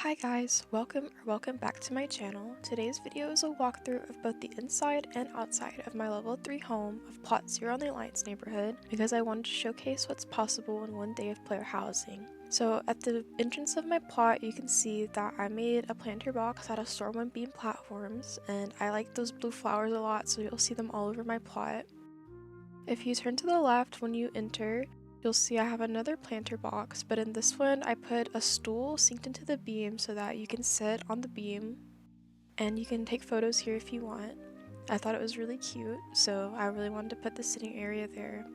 Hi guys, welcome back to my channel. Today's video is a walkthrough of both the inside and outside of my level 3 home of Plot 0 on the Alliance neighborhood because I wanted to showcase what's possible in one day of player housing. So at the entrance of my plot you can see that I made a planter box out of stormwind beam platforms, and I like those blue flowers a lot, so you'll see them all over my plot. If you turn to the left when you enter, you'll see I have another planter box, but in this one I put a stool synced into the beam so that you can sit on the beam and you can take photos here if you want. I thought it was really cute, so I really wanted to put the sitting area there.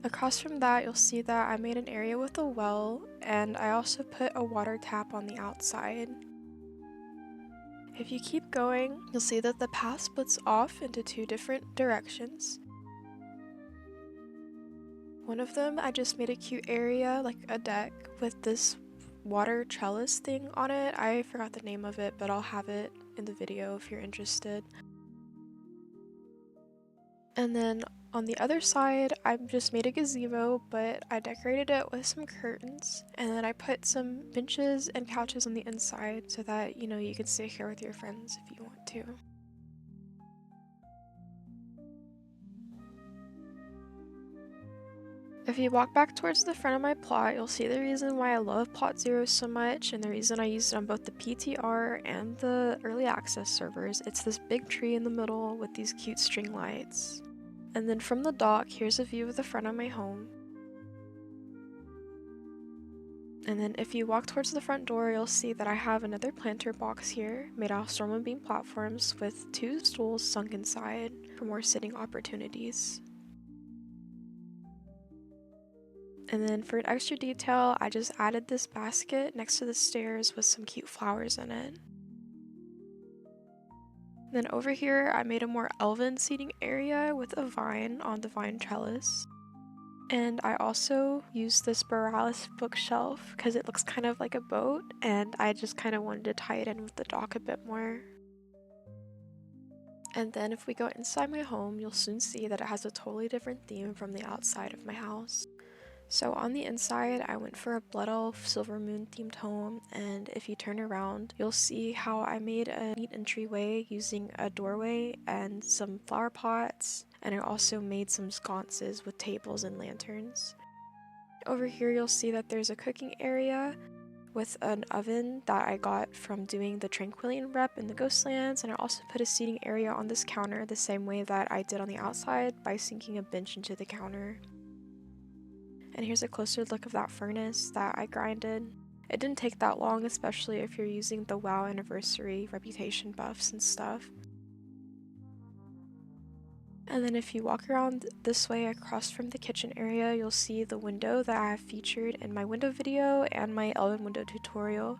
Across from that, you'll see that I made an area with a well, and I also put a water tap on the outside. If you keep going, you'll see that the path splits off into two different directions. One of them, I just made a cute area, like a deck, with this water trellis thing on it. I forgot the name of it, but I'll have it in the video if you're interested. And then on the other side, I just made a gazebo, but I decorated it with some curtains. And then I put some benches and couches on the inside so that, you can sit here with your friends if you want to. If you walk back towards the front of my plot, you'll see the reason why I love Plot 0 so much, and the reason I used it on both the PTR and the early access servers. It's this big tree in the middle with these cute string lights. And then from the dock, here's a view of the front of my home. And then if you walk towards the front door, you'll see that I have another planter box here made out of stormwind beam platforms with two stools sunk inside for more sitting opportunities. And then for an extra detail, I just added this basket next to the stairs with some cute flowers in it. Then over here, I made a more elven seating area with a vine on the vine trellis. And I also used this Borealis bookshelf because it looks kind of like a boat, and I just kind of wanted to tie it in with the dock a bit more. And then if we go inside my home, you'll soon see that it has a totally different theme from the outside of my house. So on the inside, I went for a Blood Elf Silver Moon themed home, and if you turn around, you'll see how I made a neat entryway using a doorway and some flower pots, and I also made some sconces with tables and lanterns. Over here you'll see that there's a cooking area with an oven that I got from doing the Tranquillian rep in the Ghostlands, and I also put a seating area on this counter the same way that I did on the outside by sinking a bench into the counter. And here's a closer look of that furnace that I grinded. It didn't take that long, especially if you're using the WoW anniversary reputation buffs and stuff. And then if you walk around this way across from the kitchen area, you'll see the window that I have featured in my window video and my Elven window tutorial.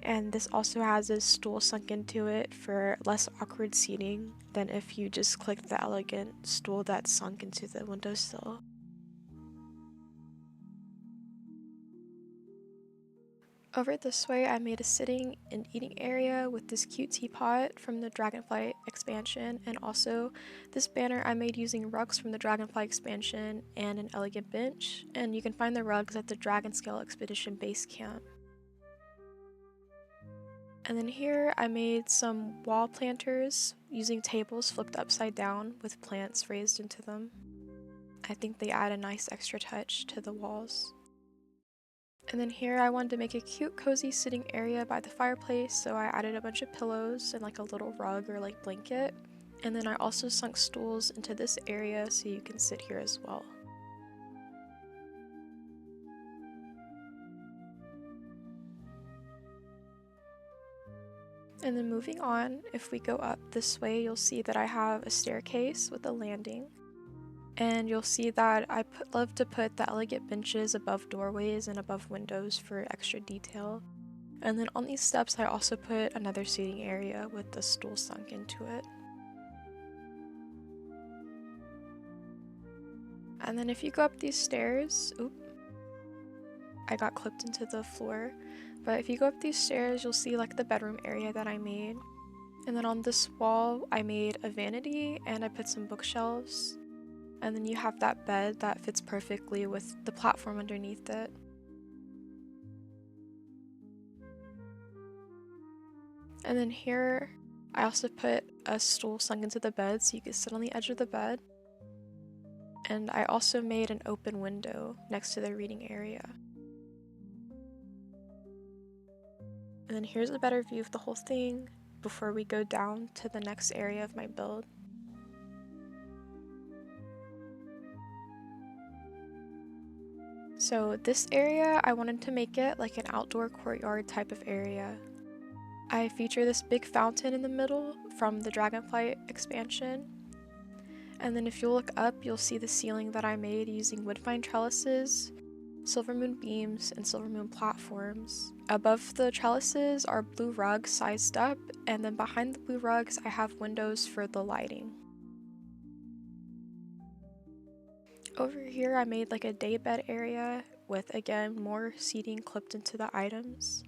And this also has a stool sunk into it for less awkward seating than if you just click the elegant stool that's sunk into the windowsill. Over this way, I made a sitting and eating area with this cute teapot from the Dragonflight expansion, and also this banner I made using rugs from the Dragonflight expansion and an elegant bench, and you can find the rugs at the Dragonscale Expedition base camp. And then here I made some wall planters using tables flipped upside down with plants raised into them. I think they add a nice extra touch to the walls. And then here I wanted to make a cute cozy sitting area by the fireplace, so I added a bunch of pillows and like a little rug or like blanket. And then I also sunk stools into this area so you can sit here as well. And then moving on, if we go up this way, you'll see that I have a staircase with a landing. And you'll see that I love to put the elegant benches above doorways and above windows for extra detail. And then on these steps, I also put another seating area with the stool sunk into it. And then if you go up these stairs, I got clipped into the floor. But if you go up these stairs, you'll see like the bedroom area that I made. And then on this wall, I made a vanity and I put some bookshelves. And then you have that bed that fits perfectly with the platform underneath it. And then here, I also put a stool sunk into the bed so you could sit on the edge of the bed. And I also made an open window next to the reading area. And then here's a better view of the whole thing before we go down to the next area of my build. So this area, I wanted to make it like an outdoor courtyard type of area. I feature this big fountain in the middle from the Dragonflight expansion. And then if you look up, you'll see the ceiling that I made using woodbine trellises, silvermoon beams, and silvermoon platforms. Above the trellises are blue rugs sized up, and then behind the blue rugs I have windows for the lighting. Over here I made like a daybed area with, again, more seating clipped into the items.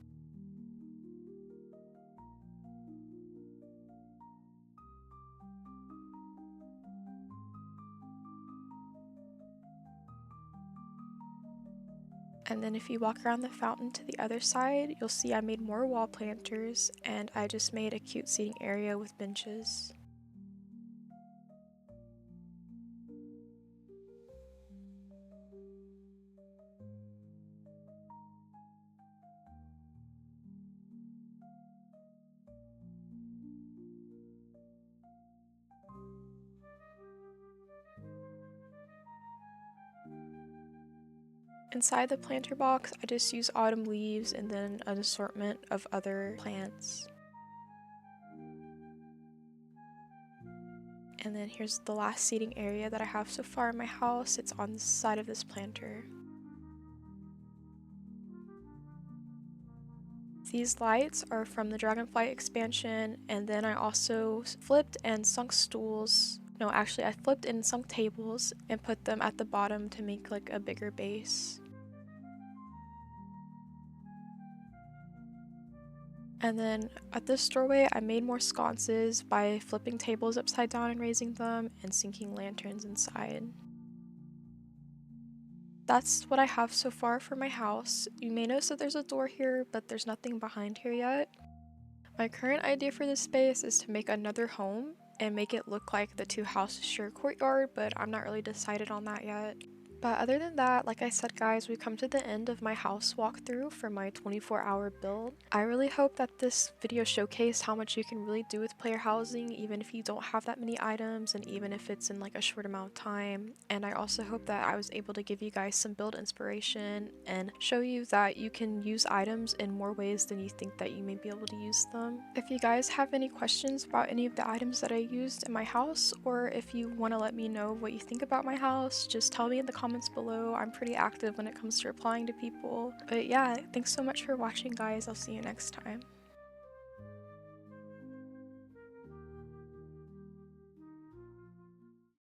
And then if you walk around the fountain to the other side, you'll see I made more wall planters, and I just made a cute seating area with benches. Inside the planter box, I just use autumn leaves and then an assortment of other plants. And then here's the last seating area that I have so far in my house. It's on the side of this planter. These lights are from the Dragonflight expansion, and then I also flipped and sunk stools. No, actually I flipped and sunk tables and put them at the bottom to make like a bigger base. And then at this doorway, I made more sconces by flipping tables upside down and raising them and sinking lanterns inside. That's what I have so far for my house. You may notice that there's a door here, but there's nothing behind here yet. My current idea for this space is to make another home and make it look like the two houses share a courtyard, but I'm not really decided on that yet. But other than that, like I said guys, we've come to the end of my house walkthrough for my 24-hour build. I really hope that this video showcased how much you can really do with player housing, even if you don't have that many items and even if it's in like a short amount of time. And I also hope that I was able to give you guys some build inspiration and show you that you can use items in more ways than you think that you may be able to use them. If you guys have any questions about any of the items that I used in my house, or if you want to let me know what you think about my house, just tell me in the comments below. I'm pretty active when it comes to replying to people. But yeah, thanks so much for watching guys. I'll see you next time.